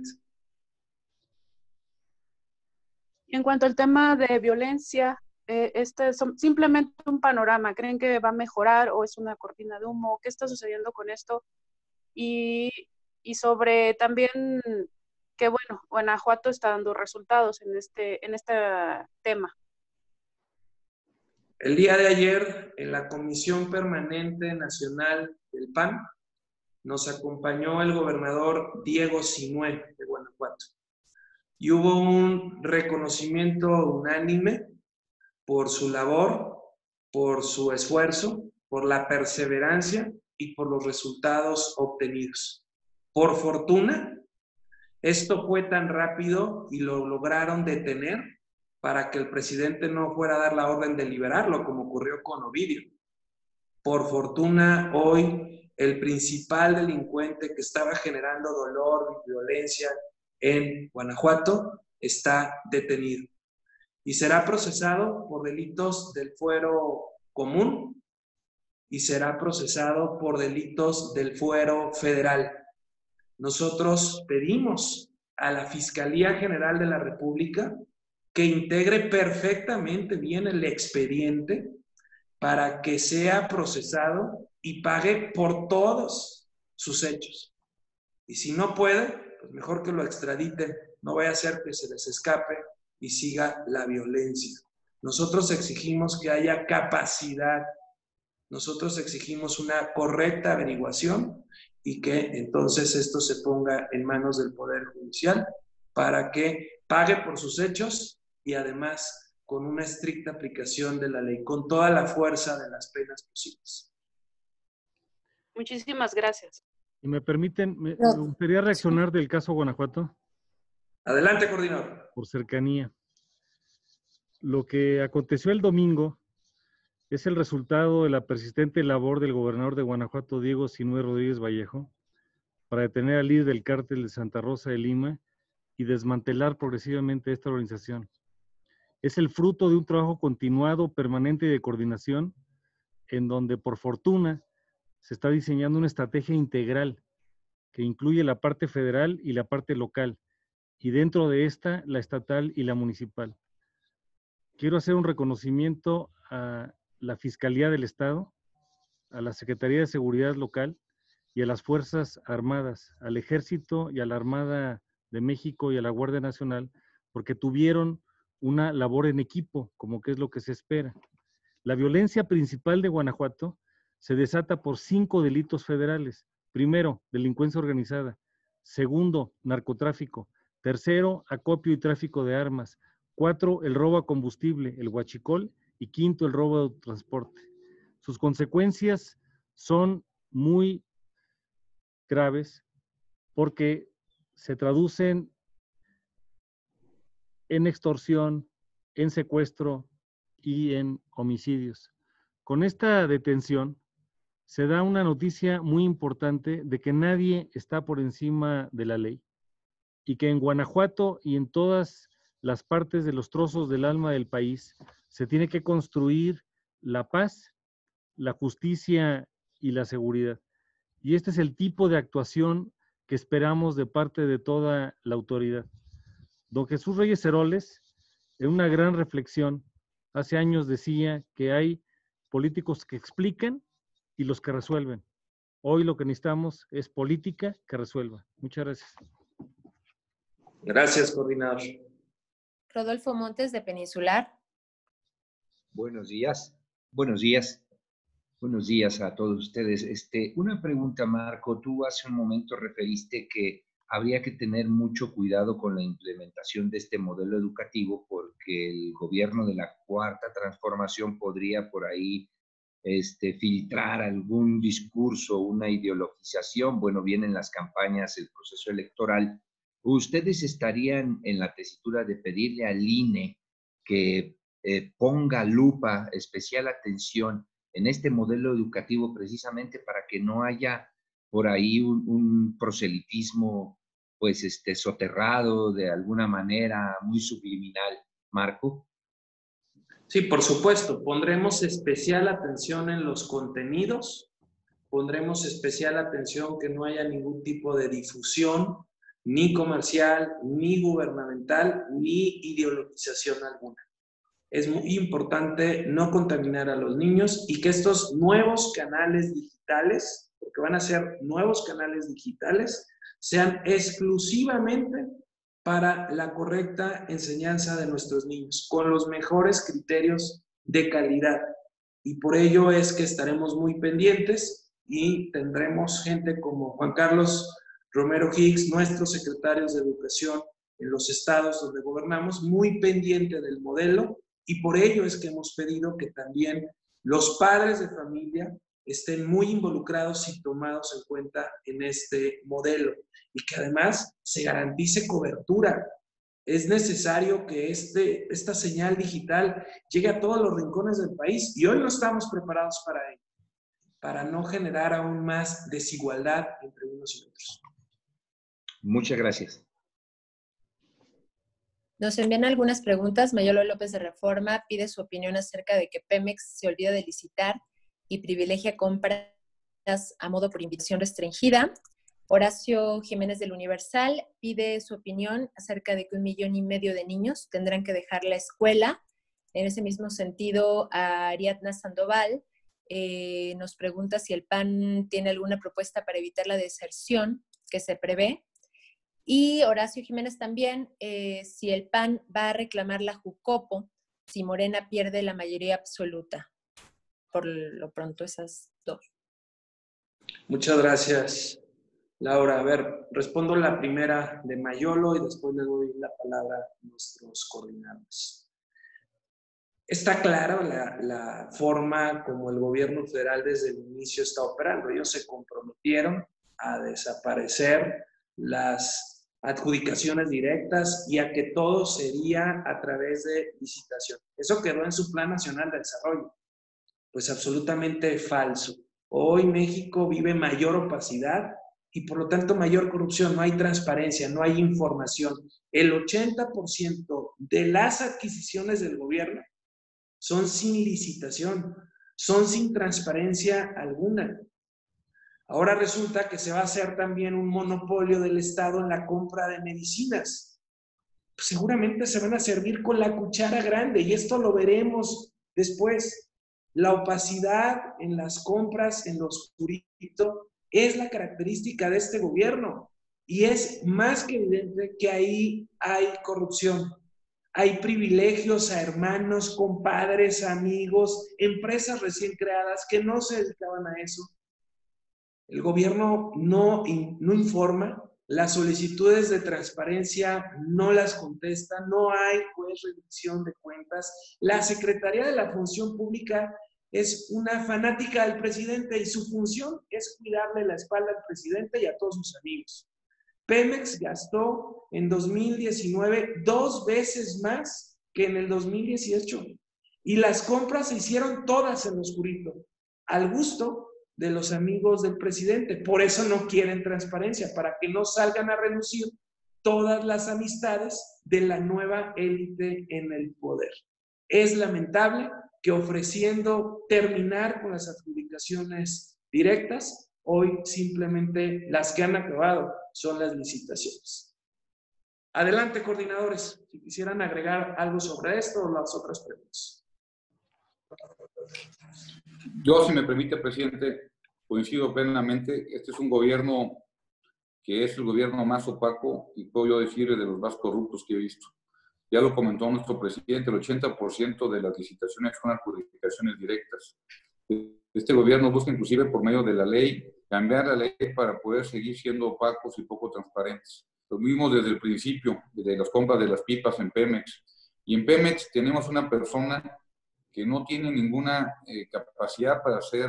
En cuanto al tema de violencia, este es simplemente un panorama. ¿Creen que va a mejorar o es una cortina de humo? ¿Qué está sucediendo con esto? Y sobre también que, bueno, Guanajuato está dando resultados en este tema. El día de ayer, en la Comisión Permanente Nacional del PAN, nos acompañó el gobernador Diego Sinue de Guanajuato. Y hubo un reconocimiento unánime por su labor, por su esfuerzo, por la perseverancia y por los resultados obtenidos. Por fortuna, esto fue tan rápido y lo lograron detener para que el presidente no fuera a dar la orden de liberarlo, como ocurrió con Ovidio. Por fortuna, hoy el principal delincuente que estaba generando dolor y violencia en Guanajuato está detenido y será procesado por delitos del fuero común y será procesado por delitos del fuero federal. Nosotros pedimos a la Fiscalía General de la República que integre perfectamente bien el expediente para que sea procesado y pague por todos sus hechos. Y si no puede, pues mejor que lo extraditen, no vaya a ser que se les escape y siga la violencia. Nosotros exigimos que haya capacidad, nosotros exigimos una correcta averiguación y que entonces esto se ponga en manos del Poder Judicial para que pague por sus hechos y además con una estricta aplicación de la ley, con toda la fuerza de las penas posibles. Muchísimas gracias. Si me permiten, me gustaría reaccionar del caso Guanajuato. Adelante, coordinador. Por cercanía. Lo que aconteció el domingo es el resultado de la persistente labor del gobernador de Guanajuato, Diego Sinúe Rodríguez Vallejo, para detener al líder del cártel de Santa Rosa de Lima y desmantelar progresivamente esta organización. Es el fruto de un trabajo continuado, permanente y de coordinación, en donde, por fortuna, se está diseñando una estrategia integral que incluye la parte federal y la parte local, y dentro de esta, la estatal y la municipal. Quiero hacer un reconocimiento a la Fiscalía del Estado, a la Secretaría de Seguridad Local y a las Fuerzas Armadas, al Ejército y a la Armada de México y a la Guardia Nacional, porque tuvieron una labor en equipo, como que es lo que se espera. La violencia principal de Guanajuato se desata por 5 delitos federales. Primero, delincuencia organizada. Segundo, narcotráfico. Tercero, acopio y tráfico de armas. 4, el robo a combustible, el huachicol. Y 5, el robo de transporte. Sus consecuencias son muy graves porque se traducen en extorsión, en secuestro y en homicidios. Con esta detención se da una noticia muy importante de que nadie está por encima de la ley y que en Guanajuato y en todas las partes de los trozos del alma del país se tiene que construir la paz, la justicia y la seguridad. Y este es el tipo de actuación que esperamos de parte de toda la autoridad. Don Jesús Reyes Heroles, en una gran reflexión, hace años decía que hay políticos que explican y los que resuelven. Hoy lo que necesitamos es política que resuelva. Muchas gracias. Gracias, coordinador. Rodolfo Montes, de Peninsular. Buenos días. Buenos días. Buenos días a todos ustedes. Una pregunta, Marco. Tú hace un momento referiste que habría que tener mucho cuidado con la implementación de este modelo educativo porque el gobierno de la Cuarta Transformación podría por ahí filtrar algún discurso, una ideologización. Bueno, vienen las campañas, el proceso electoral. ¿Ustedes estarían en la tesitura de pedirle al INE que ponga lupa, especial atención en este modelo educativo precisamente para que no haya por ahí un proselitismo pues soterrado de alguna manera, muy subliminal? Marco. Sí, por supuesto, pondremos especial atención en los contenidos, pondremos especial atención que no haya ningún tipo de difusión, ni comercial, ni gubernamental, ni ideologización alguna. Es muy importante no contaminar a los niños y que estos nuevos canales digitales, porque van a ser nuevos canales digitales, sean exclusivamente para la correcta enseñanza de nuestros niños, con los mejores criterios de calidad. Y por ello es que estaremos muy pendientes y tendremos gente como Juan Carlos Romero Hicks, nuestros secretarios de Educación en los estados donde gobernamos, muy pendiente del modelo, y por ello es que hemos pedido que también los padres de familia estén muy involucrados y tomados en cuenta en este modelo, y que además se garantice cobertura. Es necesario que esta señal digital llegue a todos los rincones del país, y hoy no estamos preparados para ello, para no generar aún más desigualdad entre unos y otros. Muchas gracias. Nos envían algunas preguntas. Mayolo López de Reforma pide su opinión acerca de que Pemex se olvida de licitar y privilegia compras a modo por invitación restringida. Horacio Jiménez del Universal pide su opinión acerca de que 1,5 millones de niños tendrán que dejar la escuela. En ese mismo sentido, a Ariadna Sandoval nos pregunta si el PAN tiene alguna propuesta para evitar la deserción que se prevé. Y Horacio Jiménez también, si el PAN va a reclamar la Jucopo si Morena pierde la mayoría absoluta. Por lo pronto, esas dos. Muchas gracias. Laura, a ver, respondo la primera de Mayolo y después le doy la palabra a nuestros coordinadores. Está clara la forma como el gobierno federal desde el inicio está operando. Ellos se comprometieron a desaparecer las adjudicaciones directas y a que todo sería a través de licitación. Eso quedó en su Plan Nacional de Desarrollo. Pues absolutamente falso. Hoy México vive mayor opacidad y por lo tanto mayor corrupción. No hay transparencia, no hay información. El 80% de las adquisiciones del gobierno son sin licitación, son sin transparencia alguna. Ahora resulta que se va a hacer también un monopolio del Estado en la compra de medicinas. Pues seguramente se van a servir con la cuchara grande y esto lo veremos después. La opacidad en las compras, en lo oscurito, es la característica de este gobierno y es más que evidente que ahí hay corrupción. Hay privilegios a hermanos, compadres, amigos, empresas recién creadas que no se dedicaban a eso. El gobierno no informa, las solicitudes de transparencia no las contesta, no hay pues rendición de cuentas. La Secretaría de la Función Pública es una fanática del presidente y su función es cuidarle la espalda al presidente y a todos sus amigos. Pemex gastó en 2019 2 veces más que en el 2018 y las compras se hicieron todas en lo oscurito, al gusto de los amigos del presidente. Por eso no quieren transparencia, para que no salgan a relucir todas las amistades de la nueva élite en el poder. Es lamentable que ofreciendo terminar con las adjudicaciones directas, hoy simplemente las que han acabado son las licitaciones. Adelante, coordinadores, si quisieran agregar algo sobre esto o las otras preguntas. Yo, si me permite, presidente, coincido plenamente. Este es un gobierno que es el gobierno más opaco y puedo yo decir de los más corruptos que he visto. Ya lo comentó nuestro presidente, el 80% de las licitaciones son adjudicaciones directas. Este gobierno busca inclusive por medio de la ley cambiar la ley para poder seguir siendo opacos y poco transparentes. Lo vimos desde el principio, desde las compras de las pipas en Pemex. Y en Pemex tenemos una persona que no tiene ninguna capacidad para ser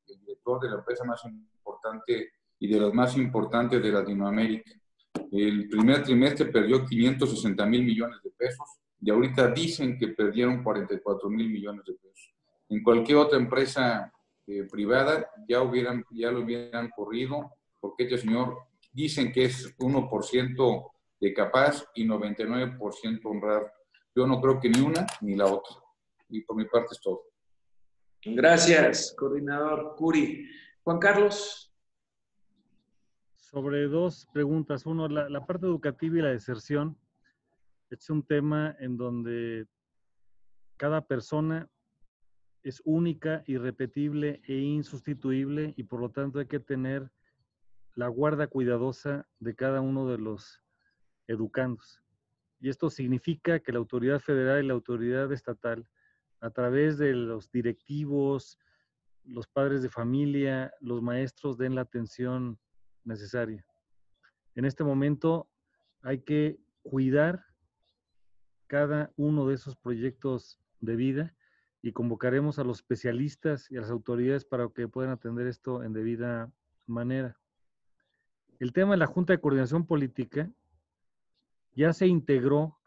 el director de la empresa más importante y de las más importantes de Latinoamérica. El primer trimestre perdió 560,000 millones de pesos y ahorita dicen que perdieron 44,000 millones de pesos. En cualquier otra empresa privada ya lo hubieran corrido, porque este señor dicen que es 1% de capaz y 99% honrado. Yo no creo que ni una ni la otra. Y por mi parte es todo. Gracias, coordinador Curi. Juan Carlos. Sobre 2 preguntas. Uno, la parte educativa y la deserción. Es un tema en donde cada persona es única, irrepetible e insustituible y por lo tanto hay que tener la guarda cuidadosa de cada uno de los educandos. Y esto significa que la autoridad federal y la autoridad estatal, a través de los directivos, los padres de familia, los maestros, den la atención necesaria. En este momento hay que cuidar cada uno de esos proyectos de vida y convocaremos a los especialistas y a las autoridades para que puedan atender esto en debida manera. El tema de la Junta de Coordinación Política ya se integró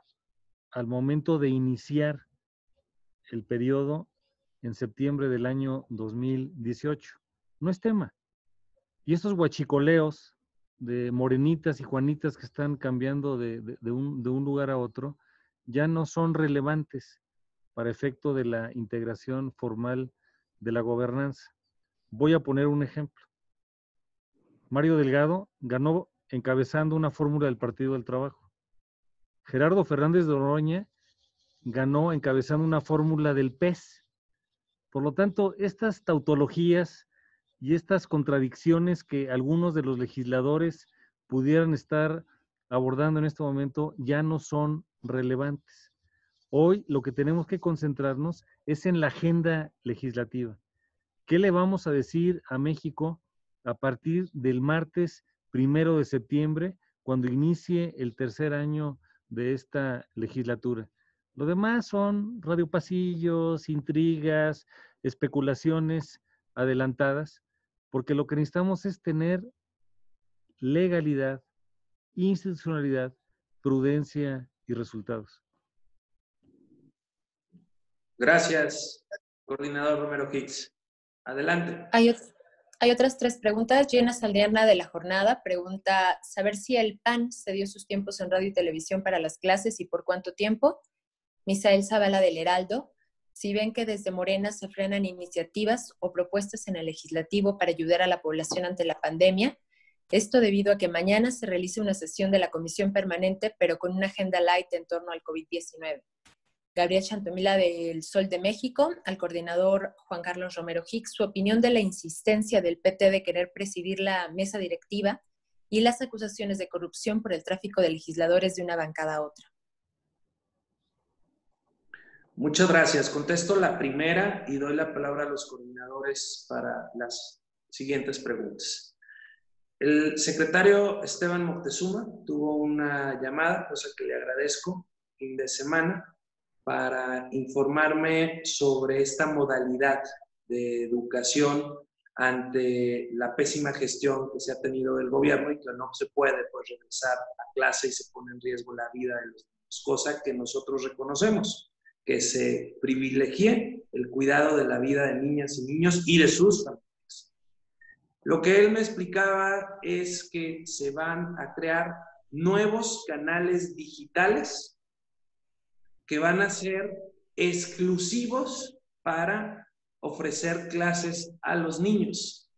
al momento de iniciar el periodo en septiembre del año 2018. No es tema. Y estos huachicoleos de morenitas y juanitas que están cambiando de un lugar a otro ya no son relevantes para efecto de la integración formal de la gobernanza. Voy a poner un ejemplo. Mario Delgado ganó encabezando una fórmula del Partido del Trabajo. Gerardo Fernández de Noroña ganó encabezando una fórmula del PES. Por lo tanto, estas tautologías y estas contradicciones que algunos de los legisladores pudieran estar abordando en este momento ya no son relevantes. Hoy lo que tenemos que concentrarnos es en la agenda legislativa. ¿Qué le vamos a decir a México a partir del martes 1 de septiembre, cuando inicie el tercer año de esta legislatura. Lo demás son radiopasillos, intrigas, especulaciones adelantadas, porque lo que necesitamos es tener legalidad, institucionalidad, prudencia y resultados. Gracias, coordinador Romero Hicks. Adelante. Hay otras 3 preguntas. Gina Saldiana de La Jornada pregunta, saber si el PAN cedió sus tiempos en radio y televisión para las clases y por cuánto tiempo. Misael Zavala del Heraldo, si ven que desde Morena se frenan iniciativas o propuestas en el legislativo para ayudar a la población ante la pandemia, esto debido a que mañana se realice una sesión de la Comisión Permanente, pero con una agenda light en torno al COVID-19. Gabriel Chantomila del Sol de México, al coordinador Juan Carlos Romero Hicks, su opinión de la insistencia del PT de querer presidir la mesa directiva y las acusaciones de corrupción por el tráfico de legisladores de una bancada a otra. Muchas gracias. Contesto la primera y doy la palabra a los coordinadores para las siguientes preguntas. El secretario Esteban Moctezuma tuvo una llamada, cosa que le agradezco, fin de semana, para informarme sobre esta modalidad de educación ante la pésima gestión que se ha tenido del gobierno y que no se puede pues, regresar a clase y se pone en riesgo la vida de los niños, cosa que nosotros reconocemos, que se privilegie el cuidado de la vida de niñas y niños y de sus familias. Lo que él me explicaba es que se van a crear nuevos canales digitales que van a ser exclusivos para ofrecer clases a los niños.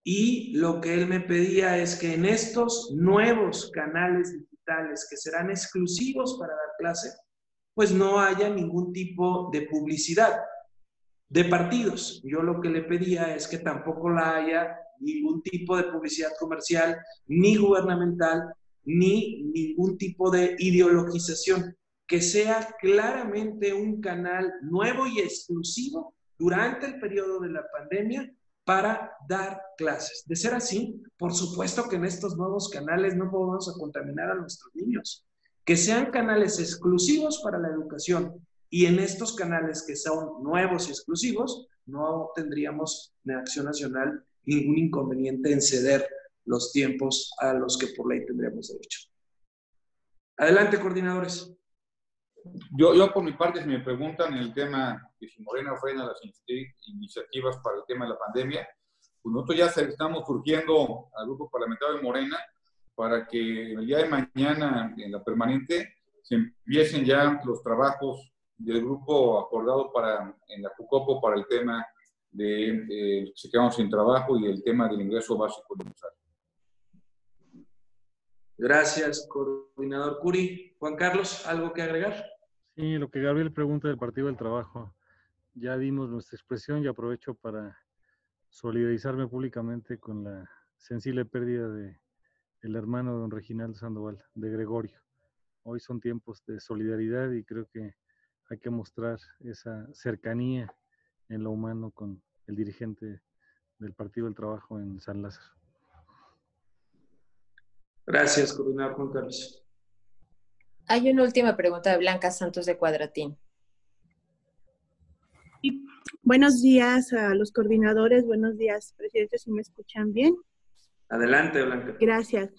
Y lo que él me pedía es que en estos nuevos canales digitales que serán exclusivos para dar clase, pues no haya ningún tipo de publicidad de partidos. Yo lo que le pedía es que tampoco la haya ningún tipo de publicidad comercial, ni gubernamental, ni ningún tipo de ideologización, que sea claramente un canal nuevo y exclusivo durante el periodo de la pandemia para dar clases. De ser así, por supuesto que en estos nuevos canales no vamos a contaminar a nuestros niños. Que sean canales exclusivos para la educación y en estos canales que son nuevos y exclusivos, no tendríamos en Acción Nacional ningún inconveniente en ceder los tiempos a los que por ley tendríamos derecho. Adelante, coordinadores. Yo por mi parte, si me preguntan el tema de si Morena frena las iniciativas para el tema de la pandemia, pues nosotros ya estamos surgiendo al grupo parlamentario de Morena para que el día de mañana en la permanente se empiecen ya los trabajos del grupo acordado en la Jucopo para el tema de que se quedaron sin trabajo y el tema del ingreso básico universal. Gracias, coordinador Curi. Juan Carlos, ¿algo que agregar? Sí, lo que Gabriel pregunta del Partido del Trabajo. Ya dimos nuestra expresión y aprovecho para solidarizarme públicamente con la sensible pérdida del hermano de don Reginaldo Sandoval, de Gregorio. Hoy son tiempos de solidaridad y creo que hay que mostrar esa cercanía en lo humano con el dirigente del Partido del Trabajo en San Lázaro. Gracias, coordinador Juan Carlos. Hay una última pregunta de Blanca Santos de Cuadratín. Buenos días a los coordinadores, buenos días, presidente, si me escuchan bien. Adelante, Blanca. Gracias,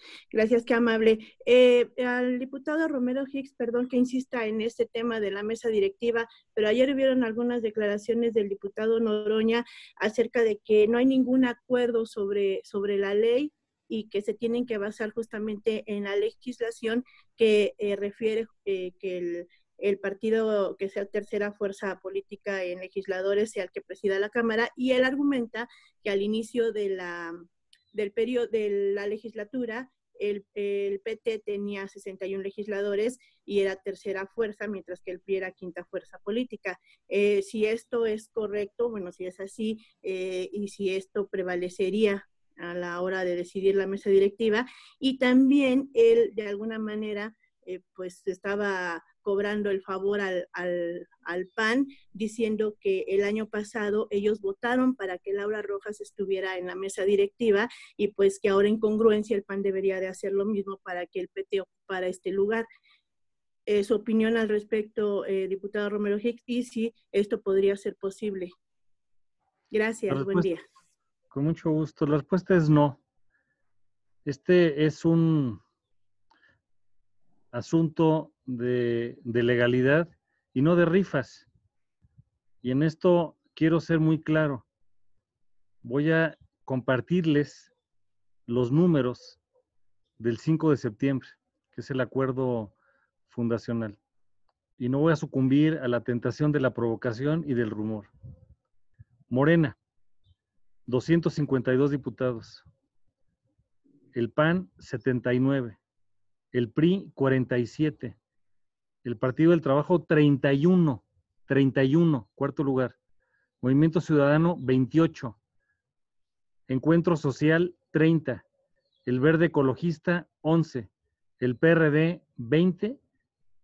qué amable. Al diputado Romero Hicks, perdón que insista en este tema de la mesa directiva, pero ayer vieron algunas declaraciones del diputado Noroña acerca de que no hay ningún acuerdo sobre la ley y que se tienen que basar justamente en la legislación que refiere que el partido que sea tercera fuerza política en legisladores sea el que presida la Cámara, y él argumenta que al inicio del periodo de la legislatura el PT tenía 61 legisladores y era tercera fuerza, mientras que el PRI era quinta fuerza política. Si esto es correcto, bueno, si es así, y si esto prevalecería a la hora de decidir la mesa directiva, y también él de alguna manera pues estaba cobrando el favor al PAN, diciendo que el año pasado ellos votaron para que Laura Rojas estuviera en la mesa directiva y pues que ahora en congruencia el PAN debería de hacer lo mismo para que el PT ocupara este lugar. Su opinión al respecto, diputado Romero Hicks, y si esto podría ser posible. Gracias, buen día. Con mucho gusto. La respuesta es no. Este es un asunto de legalidad y no de rifas. Y en esto quiero ser muy claro. Voy a compartirles los números del 5 de septiembre, que es el acuerdo fundacional. Y no voy a sucumbir a la tentación de la provocación y del rumor. Morena, 252 diputados. El PAN, 79. El PRI, 47. El Partido del Trabajo, 31. 31, cuarto lugar. Movimiento Ciudadano, 28. Encuentro Social, 30. El Verde Ecologista, 11. El PRD, 20.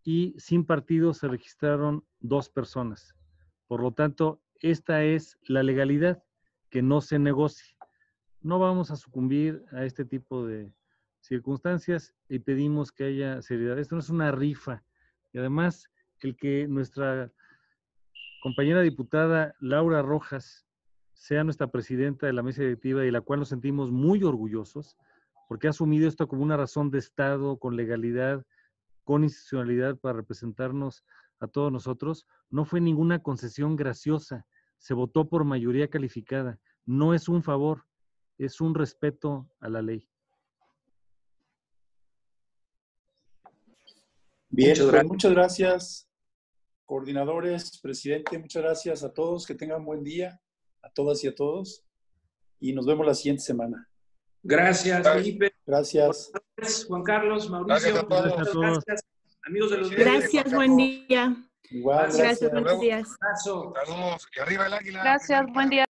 Y sin partido se registraron 2 personas. Por lo tanto, esta es la legalidad, que no se negocie. No vamos a sucumbir a este tipo de circunstancias y pedimos que haya seriedad. Esto no es una rifa. Y además, el que nuestra compañera diputada Laura Rojas sea nuestra presidenta de la mesa directiva, y la cual nos sentimos muy orgullosos, porque ha asumido esto como una razón de Estado, con legalidad, con institucionalidad para representarnos a todos nosotros. No fue ninguna concesión graciosa, se votó por mayoría calificada. No es un favor, es un respeto a la ley. Bien, muchas gracias, coordinadores, presidente, muchas gracias a todos, que tengan buen día, a todas y a todos, y nos vemos la siguiente semana. Gracias, Felipe. Gracias. Juan Carlos, Mauricio. Gracias a todos. Gracias, amigos de los Gracias, buen día. Igual, gracias, buenos días. Saludos, y arriba el águila. Gracias, buen día.